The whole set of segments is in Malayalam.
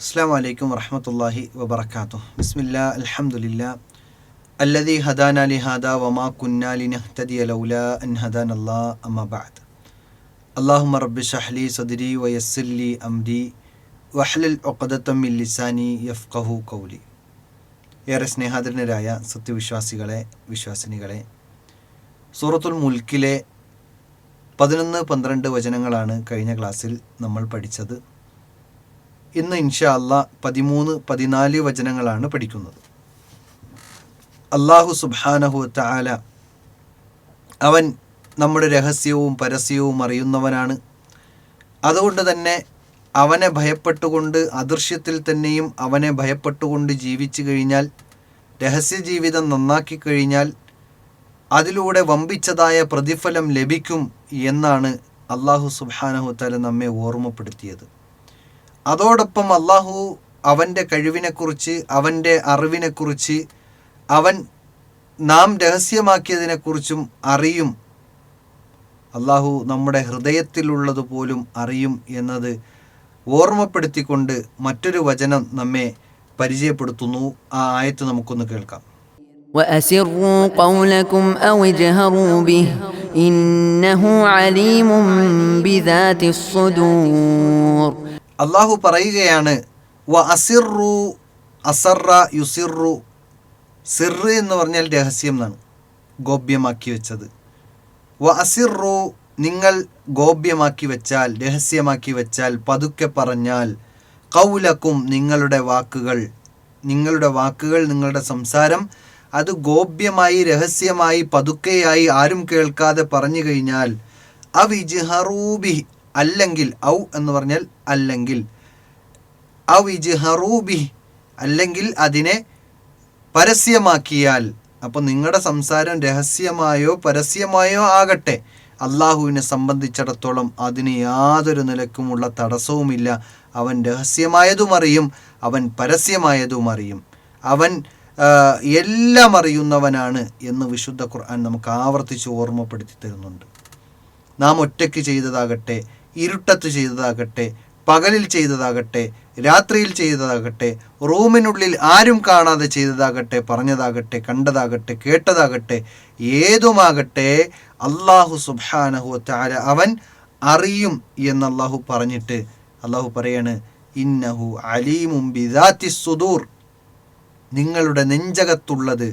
അസ്സലാമു അലൈക്കും വറഹ്മത്തുള്ളാഹി വബറകാതുഹു. ബിസ്മില്ലാ അൽഹംദുലില്ലാ അല്ലദീ ഹദാനാ ലിഹാദാ വമാ കുന്നാ ലിനഹ്തദിയ ലൗലാ അൻ ഹദാനല്ലാഹ് അമ്മാ ബഅദ്. അല്ലാഹുമ്മ റബ്ബി ഇശ്റഹ് ലീ സദ്രീ വയസ്സിർ ലീ അംരി വഹ്ലുൽ ഉഖ്ദതം മിൻ ലിസാനി യഫ്ഖഹു ഖൗലി. ഏറെ സ്നേഹാദരനരായ സത്യവിശ്വാസികളെ, വിശ്വാസിനികളെ, സൂറത്തുൽ മുൽക്കിലെ 11-12 വചനങ്ങളാണ് കഴിഞ്ഞ ക്ലാസ്സിൽ നമ്മൾ പഠിച്ചത്. ഇന്ന് ഇൻഷാ അല്ലാഹ് 13-14 വചനങ്ങളാണ് പഠിക്കുന്നത്. അല്ലാഹു സുബ്ഹാനഹു വ തആല അവൻ നമ്മുടെ രഹസ്യവും പരസ്യവും അറിയുന്നവനാണ്. അതുകൊണ്ട് തന്നെ അവനെ ഭയപ്പെട്ടുകൊണ്ട്, അദൃശ്യത്തിൽ തന്നെയും അവനെ ഭയപ്പെട്ടുകൊണ്ട് ജീവിച്ചു കഴിഞ്ഞാൽ, രഹസ്യ ജീവിതം നന്നാക്കി കഴിഞ്ഞാൽ അതിലൂടെ വമ്പിച്ചതായ പ്രതിഫലം ലഭിക്കും എന്നാണ് അല്ലാഹു സുബ്ഹാനഹു വ തആല നമ്മെ ഓർമ്മപ്പെടുത്തിയത്. അതോടൊപ്പം അല്ലാഹു അവൻ്റെ കഴിവിനെക്കുറിച്ച്, അവൻ്റെ അറിവിനെക്കുറിച്ച്, അവൻ നാം രഹസ്യമാക്കിയതിനെക്കുറിച്ചും അറിയും. അല്ലാഹു നമ്മുടെ ഹൃദയത്തിലുള്ളതുപോലും അറിയും എന്നത് ഓർമ്മപ്പെടുത്തിക്കൊണ്ട് മറ്റൊരു വചനം നമ്മെ പരിചയപ്പെടുത്തുന്നു. ആ ആയത്ത് നമുക്കൊന്ന് കേൾക്കാം. وأسروا قولكم أو اجهروا به إنه عليم بذات الصدور. അല്ലാഹു പറയുകയാണ്, വ അസിറു, അസറ യുസിറു, സിറ് എന്ന് പറഞ്ഞാൽ രഹസ്യം എന്നാണ്, ഗോപ്യമാക്കി വെച്ചത്. വ അസിറു, നിങ്ങൾ ഗോപ്യമാക്കി വെച്ചാൽ, രഹസ്യമാക്കി വെച്ചാൽ, പതുക്കെ പറഞ്ഞാൽ, ഖൗലക്കും, നിങ്ങളുടെ വാക്കുകൾ, നിങ്ങളുടെ സംസാരം അത് ഗോപ്യമായി, രഹസ്യമായി, പതുക്കെയായി, ആരും കേൾക്കാതെ പറഞ്ഞു കഴിഞ്ഞാൽ, അവിജ്ഹറൂബി, അല്ലെങ്കിൽ, ഔ എന്ന് പറഞ്ഞാൽ അല്ലെങ്കിൽ, അവിജ്ഹറൂബി, അല്ലെങ്കിൽ അതിനെ പരസ്യമാക്കിയാൽ. അപ്പോൾ നിങ്ങളുടെ സംസാരം രഹസ്യമായോ പരസ്യമായോ ആകട്ടെ, അള്ളാഹുവിനെ സംബന്ധിച്ചിടത്തോളം അതിന് യാതൊരു നിലക്കുമുള്ള തടസ്സവുമില്ല. അവൻ രഹസ്യമായതും അറിയും, അവൻ പരസ്യമായതും അറിയും, അവൻ എല്ലാം അറിയുന്നവനാണ് എന്ന് വിശുദ്ധ ഖുർആൻ നമുക്ക് ആവർത്തിച്ച് ഓർമ്മപ്പെടുത്തി തരുന്നുണ്ട്. നാം ഒറ്റയ്ക്ക് ചെയ്തതാകട്ടെ, ഇരുട്ടത്ത് ചെയ്തതാകട്ടെ, പകലിൽ ചെയ്തതാകട്ടെ, രാത്രിയിൽ ചെയ്തതാകട്ടെ, റൂമിനുള്ളിൽ ആരും കാണാതെ ചെയ്തതാകട്ടെ, പറഞ്ഞതാകട്ടെ, കണ്ടതാകട്ടെ, കേട്ടതാകട്ടെ, ഏതുമാകട്ടെ, അല്ലാഹു സുബ്ഹാനഹു വ തആല അവൻ അറിയും എന്ന് അല്ലാഹു പറഞ്ഞിട്ട് അല്ലാഹു പറയാണ്, ഇന്നഹു അലീമും ബിദാത്തിസ് സുദൂർ, നിങ്ങളുടെ നെഞ്ചകത്തുള്ളത്,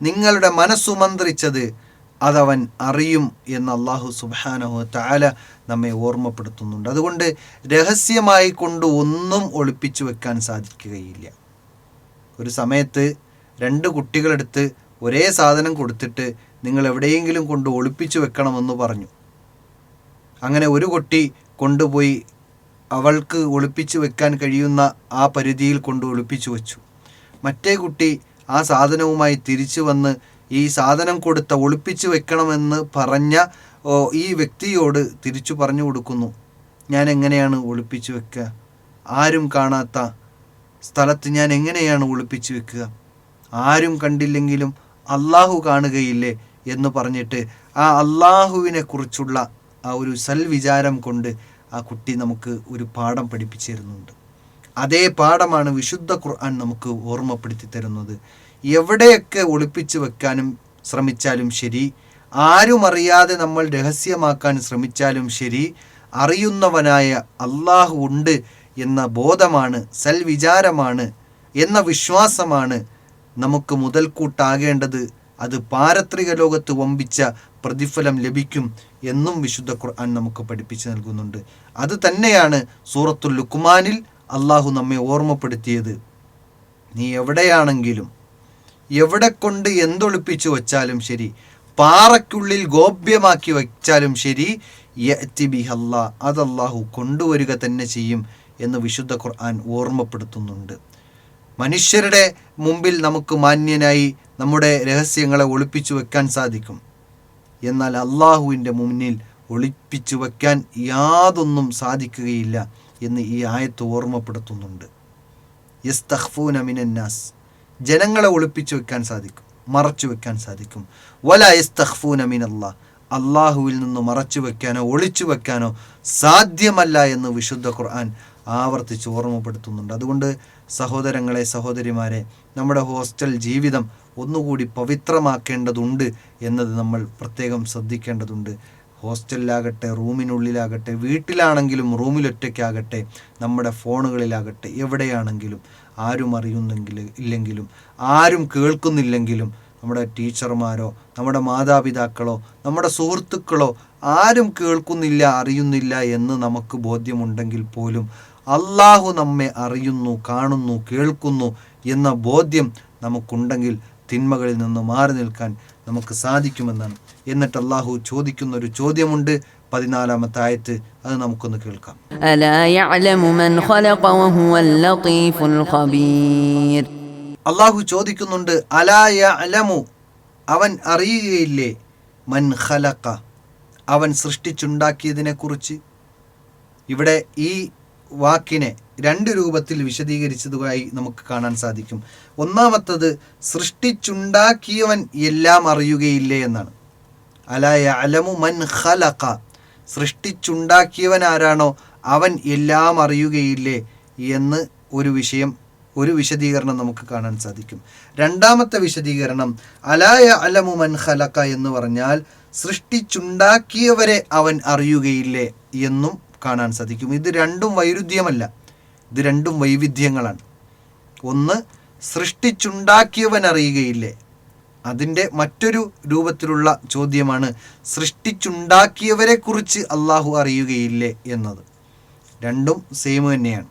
നിങ്ങളുടെ മനസ്സു മന്ത്രിച്ചത് അതവൻ അറിയും എന്ന് അല്ലാഹു സുബ്ഹാനഹു വ തആല നമ്മെ ഓർമ്മപ്പെടുത്തുന്നുണ്ട്. അതുകൊണ്ട് രഹസ്യമായി കൊണ്ട് ഒന്നും ഒളിപ്പിച്ചു വെക്കാൻ സാധിക്കുകയില്ല. ഒരു സമയത്ത് 2 കുട്ടികളെടുത്ത് ഒരേ സാധനം കൊടുത്തിട്ട് നിങ്ങൾ എവിടെയെങ്കിലും കൊണ്ട് ഒളിപ്പിച്ചു വെക്കണമെന്ന് പറഞ്ഞു. അങ്ങനെ ഒരു കുട്ടി കൊണ്ടുപോയി അവൾക്ക് ഒളിപ്പിച്ചു വെക്കാൻ കഴിയുന്ന ആ പരിധിയിൽ കൊണ്ട് ഒളിപ്പിച്ചു വെച്ചു. മറ്റേ കുട്ടി ആ സാധനവുമായി തിരിച്ചു വന്ന് ഈ സാധനം കൊടുത്ത ഒളിപ്പിച്ചു വെക്കണമെന്ന് പറഞ്ഞ ഈ വ്യക്തിയോട് തിരിച്ചു പറഞ്ഞു കൊടുക്കുന്നു, ഞാൻ എങ്ങനെയാണ് ഒളിപ്പിച്ചു വെക്കുക? ആരും കാണാത്ത സ്ഥലത്ത് ഞാൻ എങ്ങനെയാണ് ഒളിപ്പിച്ചു വെക്കുക? ആരും കണ്ടില്ലെങ്കിലും അള്ളാഹു കാണുകയില്ലേ എന്ന് പറഞ്ഞിട്ട് ആ അള്ളാഹുവിനെ കുറിച്ചുള്ള ആ ഒരു സൽവിചാരം കൊണ്ട് ആ കുട്ടി നമുക്ക് ഒരു പാഠം പഠിപ്പിച്ചു തരുന്നുണ്ട്. അതേ പാഠമാണ് വിശുദ്ധ ഖുർആൻ നമുക്ക് ഓർമ്മപ്പെടുത്തി തരുന്നത്. എവിടെയൊക്കെ ഒളിപ്പിച്ചു വെക്കാനും ശ്രമിച്ചാലും ശരി, ആരും അറിയാതെ നമ്മൾ രഹസ്യമാക്കാൻ ശ്രമിച്ചാലും ശരി, അറിയുന്നവനായ അള്ളാഹു ഉണ്ട് എന്ന ബോധമാണ്, സൽവിചാരമാണ്, എന്ന വിശ്വാസമാണ് നമുക്ക് മുതൽക്കൂട്ടാകേണ്ടത്. അത് പാരത്രിക ലോകത്ത് വമ്പിച്ച പ്രതിഫലം ലഭിക്കും എന്നും വിശുദ്ധ ഖുർആൻ നമുക്ക് പഠിപ്പിച്ചു നൽകുന്നുണ്ട്. അത് തന്നെയാണ് സൂറത്തുൽ ലുഖ്മാനിൽ അള്ളാഹു നമ്മെ ഓർമ്മപ്പെടുത്തിയത്. നീ എവിടെയാണെങ്കിലും, എവിടെ കൊണ്ട് എന്തൊളിപ്പിച്ചു വച്ചാലും ശരി, പാറയ്ക്കുള്ളിൽ ഗോപ്യമാക്കി വച്ചാലും ശരി, യഅതി ബിഹല്ലാ, അതല്ലാഹു കൊണ്ടുവരിക തന്നെ ചെയ്യും എന്ന് വിശുദ്ധ ഖുർആൻ ഓർമ്മപ്പെടുത്തുന്നുണ്ട്. മനുഷ്യരുടെ മുമ്പിൽ നമുക്ക് മാന്യനായി നമ്മുടെ രഹസ്യങ്ങളെ ഒളിപ്പിച്ചു വെക്കാൻ സാധിക്കും. എന്നാൽ അള്ളാഹുവിൻ്റെ മുന്നിൽ ഒളിപ്പിച്ചു വെക്കാൻ യാതൊന്നും സാധിക്കുകയില്ല എന്ന് ഈ ആയത്ത് ഓർമ്മപ്പെടുത്തുന്നുണ്ട്. യസ്തഖ്ഫൂന മിനന്നാസ്, ജനങ്ങളെ ഒളിപ്പിച്ചു വെക്കാൻ സാധിക്കും, മറച്ചു വെക്കാൻ സാധിക്കും. വലാ യസ്തഖ്ഫൂന മിനല്ലാഹ്, അള്ളാഹുവിൽ നിന്ന് മറച്ചു വെക്കാനോ ഒളിച്ചു വെക്കാനോ സാധ്യമല്ല എന്ന് വിശുദ്ധ ഖുർആൻ ആവർത്തിച്ച് ഓർമ്മപ്പെടുത്തുന്നുണ്ട്. അതുകൊണ്ട് സഹോദരങ്ങളെ, സഹോദരിമാരെ, നമ്മുടെ ഹോസ്റ്റൽ ജീവിതം ഒന്നുകൂടി പവിത്രമാക്കേണ്ടതുണ്ട് എന്നത് നമ്മൾ പ്രത്യേകം ശ്രദ്ധിക്കേണ്ടതുണ്ട്. ഹോസ്റ്റലിലാകട്ടെ, റൂമിനുള്ളിലാകട്ടെ, വീട്ടിലാണെങ്കിലും റൂമിലൊറ്റയ്ക്കാകട്ടെ, നമ്മുടെ ഫോണുകളിലാകട്ടെ, എവിടെയാണെങ്കിലും ആരും ഇല്ലെങ്കിലും ആരും കേൾക്കുന്നില്ലെങ്കിലും നമ്മുടെ ടീച്ചർമാരോ നമ്മുടെ മാതാപിതാക്കളോ നമ്മുടെ സുഹൃത്തുക്കളോ ആരും കേൾക്കുന്നില്ല, അറിയുന്നില്ല എന്ന് നമുക്ക് ബോധ്യമുണ്ടെങ്കിൽ പോലും അള്ളാഹു നമ്മെ അറിയുന്നു, കാണുന്നു, കേൾക്കുന്നു എന്ന ബോധ്യം നമുക്കുണ്ടെങ്കിൽ തിന്മകളിൽ നിന്ന് മാറി നിൽക്കാൻ നമുക്ക് സാധിക്കുമെന്നാണ്. എന്നിട്ട് അള്ളാഹു ചോദിക്കുന്ന ഒരു ചോദ്യമുണ്ട്, 14-ാമത്തെ ആയത്ത്, അത് നമുക്കൊന്ന് കേൾക്കാം. അലാ യഅലമു മൻ ഖലഖ വഹുവൽ ലതീഫുൽ ഖബീർ. അള്ളാഹു ചോദിക്കുന്നുണ്ട്, അലാ യഅലമു, അവൻ അറിയുകയില്ലേ, മൻ ഖലഖ, അവൻ സൃഷ്ടിച്ചുണ്ടാക്കിയതിനെക്കുറിച്ച്. ഇവിടെ ഈ വാക്കിനെ 2 രൂപത്തിൽ വിശദീകരിച്ചതായി നമുക്ക് കാണാൻ സാധിക്കും. ഒന്നാമത്തത്, സൃഷ്ടിച്ചുണ്ടാക്കിയവൻ എല്ലാം അറിയുകയില്ലേ എന്നാണ്. അലാ യഅലമു മൻ ഖലഖ, സൃഷ്ടിച്ചുണ്ടാക്കിയവൻ ആരാണോ അവൻ എല്ലാം അറിയുകയില്ലേ എന്ന് ഒരു വിശദീകരണം നമുക്ക് കാണാൻ സാധിക്കും. രണ്ടാമത്തെ വിശദീകരണം, അലാ യഅലമു മൻ ഖലഖ എന്ന് പറഞ്ഞാൽ സൃഷ്ടിച്ചുണ്ടാക്കിയവരെ അവൻ അറിയുകയില്ലേ എന്നും കാണാൻ സാധിക്കും. ഇത് രണ്ടും വൈരുദ്ധ്യമല്ല, ഇത് രണ്ടും വൈവിധ്യങ്ങളാണ്. ഒന്ന്, സൃഷ്ടിച്ചുണ്ടാക്കിയവൻ അറിയുകയില്ലേ, അതിൻ്റെ മറ്റൊരു രൂപത്തിലുള്ള ചോദ്യമാണ് സൃഷ്ടിച്ചുണ്ടാക്കിയവരെ കുറിച്ച് അള്ളാഹു അറിയുകയില്ലേ എന്നത്. രണ്ടും സെയിം തന്നെയാണ്.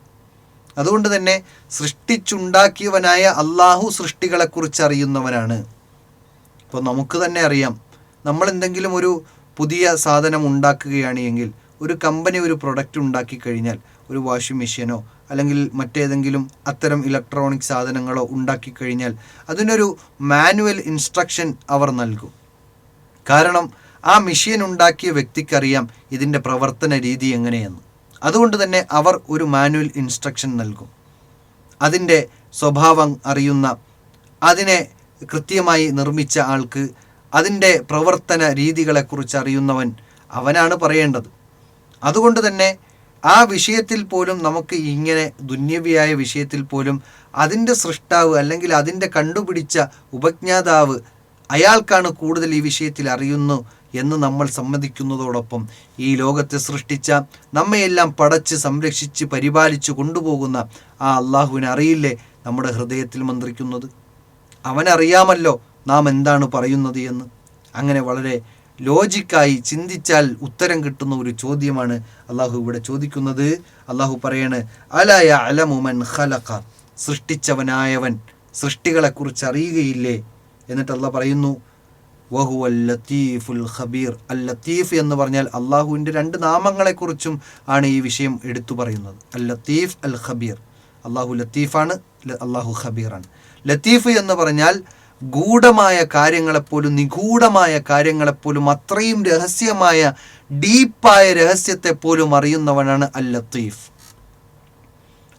അതുകൊണ്ട് തന്നെ സൃഷ്ടിച്ചുണ്ടാക്കിയവനായ അള്ളാഹു സൃഷ്ടികളെക്കുറിച്ച് അറിയുന്നവനാണ്. ഇപ്പോൾ നമുക്ക് തന്നെ അറിയാം, നമ്മൾ എന്തെങ്കിലും ഒരു പുതിയ സാധനം ഉണ്ടാക്കുകയാണ് എങ്കിൽ, ഒരു കമ്പനി ഒരു പ്രൊഡക്റ്റ് ഉണ്ടാക്കി കഴിഞ്ഞാൽ, ഒരു വാഷിംഗ് മെഷീനോ അല്ലെങ്കിൽ മറ്റേതെങ്കിലും അത്തരം ഇലക്ട്രോണിക് സാധനങ്ങളോ ഉണ്ടാക്കി കഴിഞ്ഞാൽ അതിനൊരു മാനുവൽ ഇൻസ്ട്രക്ഷൻ അവർ നൽകും. കാരണം ആ മെഷീൻ ഉണ്ടാക്കിയ വ്യക്തിക്കറിയാം ഇതിൻ്റെ പ്രവർത്തന രീതി എങ്ങനെയെന്ന്. അതുകൊണ്ട് തന്നെ അവർ ഒരു മാനുവൽ ഇൻസ്ട്രക്ഷൻ നൽകും. അതിൻ്റെ സ്വഭാവം അറിയുന്ന, അതിനെ കൃത്യമായി നിർമ്മിച്ച ആൾക്ക് അതിൻ്റെ പ്രവർത്തന രീതികളെക്കുറിച്ച് അറിയുന്നവൻ അവനാണ് പറയേണ്ടത്. അതുകൊണ്ട് തന്നെ ആ വിഷയത്തിൽ പോലും നമുക്ക് ഇങ്ങനെ ദുന്യവിയായ വിഷയത്തിൽ പോലും അതിൻ്റെ സൃഷ്ടാവ് അല്ലെങ്കിൽ അതിൻ്റെ കണ്ടുപിടിച്ച ഉപജ്ഞാതാവ് അയാൾക്കാണ് കൂടുതൽ ഈ വിഷയത്തിൽ അറിയുന്നു എന്ന് നമ്മൾ സമ്മതിക്കുന്നതോടൊപ്പം ഈ ലോകത്തെ സൃഷ്ടിച്ച നമ്മയെല്ലാം പടച്ച് സംരക്ഷിച്ച് പരിപാലിച്ച് കൊണ്ടുപോകുന്ന ആ അള്ളാഹുവിനെ അറിയില്ലേ നമ്മുടെ ഹൃദയത്തിൽ മന്ത്രിക്കുന്നത്? അവനറിയാമല്ലോ നാം എന്താണ് പറയുന്നത് എന്ന്. അങ്ങനെ വളരെ ലോജിക്കായി ചിന്തിച്ചാൽ ഉത്തരം കിട്ടുന്ന ഒരു ചോദ്യമാണ് അള്ളാഹു ഇവിടെ ചോദിക്കുന്നത്. അള്ളാഹു പറയാണ്, അലാ യഅലമു മൻ ഖലഖ, സൃഷ്ടിച്ചവനായവൻ സൃഷ്ടികളെക്കുറിച്ച് അറിയുകയില്ലേ? എന്നിട്ട് അള്ളാഹ് പറയുന്നു, വഹുവൽ ലത്തീഫുൽ ഖബീർ. അൽ ലത്തീഫ് എന്ന് പറഞ്ഞാൽ അള്ളാഹുവിൻ്റെ 2 നാമങ്ങളെക്കുറിച്ചും ആണ് ഈ വിഷയം എടുത്തു പറയുന്നത്. അൽ ലത്തീഫ്, അൽ ഖബീർ. അള്ളാഹു ലത്തീഫാണ്, അള്ളാഹു ഖബീറാണ്. ലത്തീഫ് എന്ന് പറഞ്ഞാൽ ഗൂഢമായ കാര്യങ്ങളെപ്പോലും, നിഗൂഢമായ കാര്യങ്ങളെപ്പോലും, അത്രയും രഹസ്യമായ ഡീപ്പായ രഹസ്യത്തെപ്പോലും അറിയുന്നവനാണ് അൽ ലത്തീഫ്.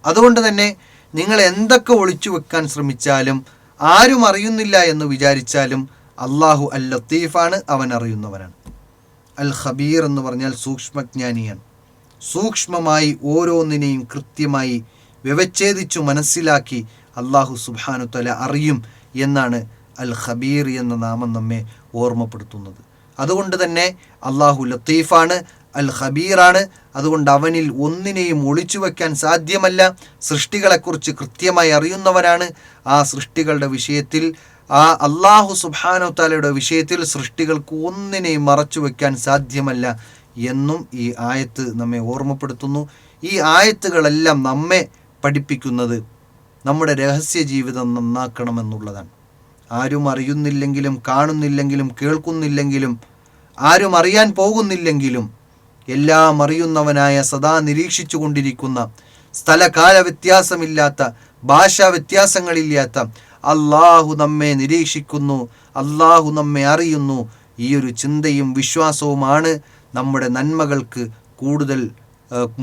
അതുകൊണ്ട് തന്നെ നിങ്ങൾ എന്തൊക്കെ ഒളിച്ചു വെക്കാൻ ശ്രമിച്ചാലും, ആരും അറിയുന്നില്ല എന്ന് വിചാരിച്ചാലും, അള്ളാഹു അൽ ലത്തീഫാണ്, അവൻ അറിയുന്നവനാണ്. അൽ ഖബീർ എന്ന് പറഞ്ഞാൽ സൂക്ഷ്മജ്ഞാനിയാണ്. സൂക്ഷ്മമായി ഓരോന്നിനെയും കൃത്യമായി വ്യവച്ഛേദിച്ചു മനസ്സിലാക്കി അള്ളാഹു സുബ്ഹാനഹു തആല അറിയും എന്നാണ് അൽ ഖബീർ എന്ന നാമം നമ്മെ ഓർമ്മപ്പെടുത്തുന്നത്. അതുകൊണ്ട് തന്നെ അള്ളാഹു ലത്തീഫാണ്, അൽ ഖബീറാണ്. അതുകൊണ്ട് അവനിൽ ഒന്നിനെയും ഒളിച്ചു വയ്ക്കാൻ സാധ്യമല്ല. സൃഷ്ടികളെക്കുറിച്ച് കൃത്യമായി അറിയുന്നവനാണ്. ആ സൃഷ്ടികളുടെ വിഷയത്തിൽ, ആ അള്ളാഹു സുബ്ഹാനഹു തആലയുടെ വിഷയത്തിൽ സൃഷ്ടികൾക്ക് ഒന്നിനെയും മറച്ചു വയ്ക്കാൻ സാധ്യമല്ല എന്നും ഈ ആയത്ത് നമ്മെ ഓർമ്മപ്പെടുത്തുന്നു. ഈ ആയത്തുകളെല്ലാം നമ്മെ പഠിപ്പിക്കുന്നത് നമ്മുടെ രഹസ്യ ജീവിതം നന്നാക്കണമെന്നുള്ളതാണ്. ആരും അറിയുന്നില്ലെങ്കിലും, കാണുന്നില്ലെങ്കിലും, കേൾക്കുന്നില്ലെങ്കിലും, ആരും അറിയാൻ പോകുന്നില്ലെങ്കിലും, എല്ലാം അറിയുന്നവനായ, സദാ നിരീക്ഷിച്ചു കൊണ്ടിരിക്കുന്ന, സ്ഥലകാല വ്യത്യാസമില്ലാത്ത, ഭാഷാ വ്യത്യാസങ്ങളില്ലാത്ത അള്ളാഹു നമ്മെ നിരീക്ഷിക്കുന്നു, അള്ളാഹു നമ്മെ അറിയുന്നു. ഈ ഒരു ചിന്തയും വിശ്വാസവുമാണ് നമ്മുടെ നന്മകൾക്ക് കൂടുതൽ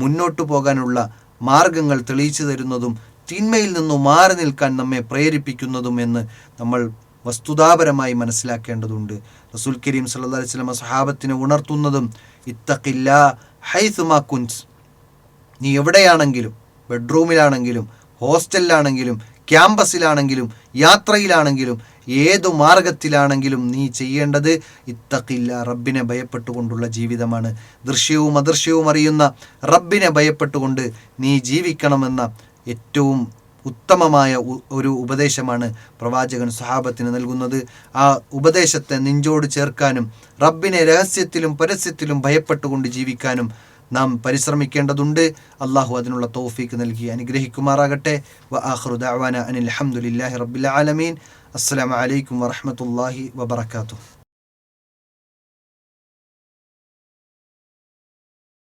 മുന്നോട്ടു പോകാനുള്ള മാർഗങ്ങൾ തെളിയിച്ചു തരുന്നതും തിന്മയിൽ നിന്നും മാറി നിൽക്കാൻ നമ്മെ പ്രേരിപ്പിക്കുന്നതും എന്ന് നമ്മൾ വസ്തുതാപരമായി മനസ്സിലാക്കേണ്ടതുണ്ട്. റസൂൽ കരീം സല്ലല്ലാഹു അലൈഹി വസല്ലം സ്വഹാബത്തിനെ ഉണർത്തുന്നതും ഇത്തഖില്ലാ ഹൈസുമാ കുൻത്, നീ എവിടെയാണെങ്കിലും ബെഡ്റൂമിലാണെങ്കിലും ഹോസ്റ്റലിലാണെങ്കിലും ക്യാമ്പസിലാണെങ്കിലും യാത്രയിലാണെങ്കിലും ഏതു മാർഗത്തിലാണെങ്കിലും നീ ചെയ്യേണ്ടത് ഇത്തഖില്ല, റബ്ബിനെ ഭയപ്പെട്ടുകൊണ്ടുള്ള ജീവിതമാണ്. ദൃശ്യവും അദൃശ്യവും അറിയുന്ന റബ്ബിനെ ഭയപ്പെട്ടുകൊണ്ട് നീ ജീവിക്കണമെന്ന ഏറ്റവും ഉത്തമമായ ഒരു ഉപദേശമാണ് പ്രവാചകൻ സ്വഹാബത്തിന് നൽകുന്നത്. ആ ഉപദേശത്തെ നെഞ്ചോട് ചേർക്കാനും റബ്ബിനെ രഹസ്യത്തിലും പരസ്യത്തിലും ഭയപ്പെട്ടുകൊണ്ട് ജീവിക്കാനും നാം പരിശ്രമിക്കേണ്ടതുണ്ട്. അള്ളാഹു അതിനുള്ള തൗഫീക്ക് നൽകി അനുഗ്രഹിക്കുമാറാകട്ടെ. വ ആഖിറു ദഅവാന അനിൽ ഹംദുലില്ലാഹി റബ്ബിൽ ആലമീൻ. അസ്സലാമു അലൈക്കും വറഹ്മത്തുള്ളാഹി വബറകാതുഹു.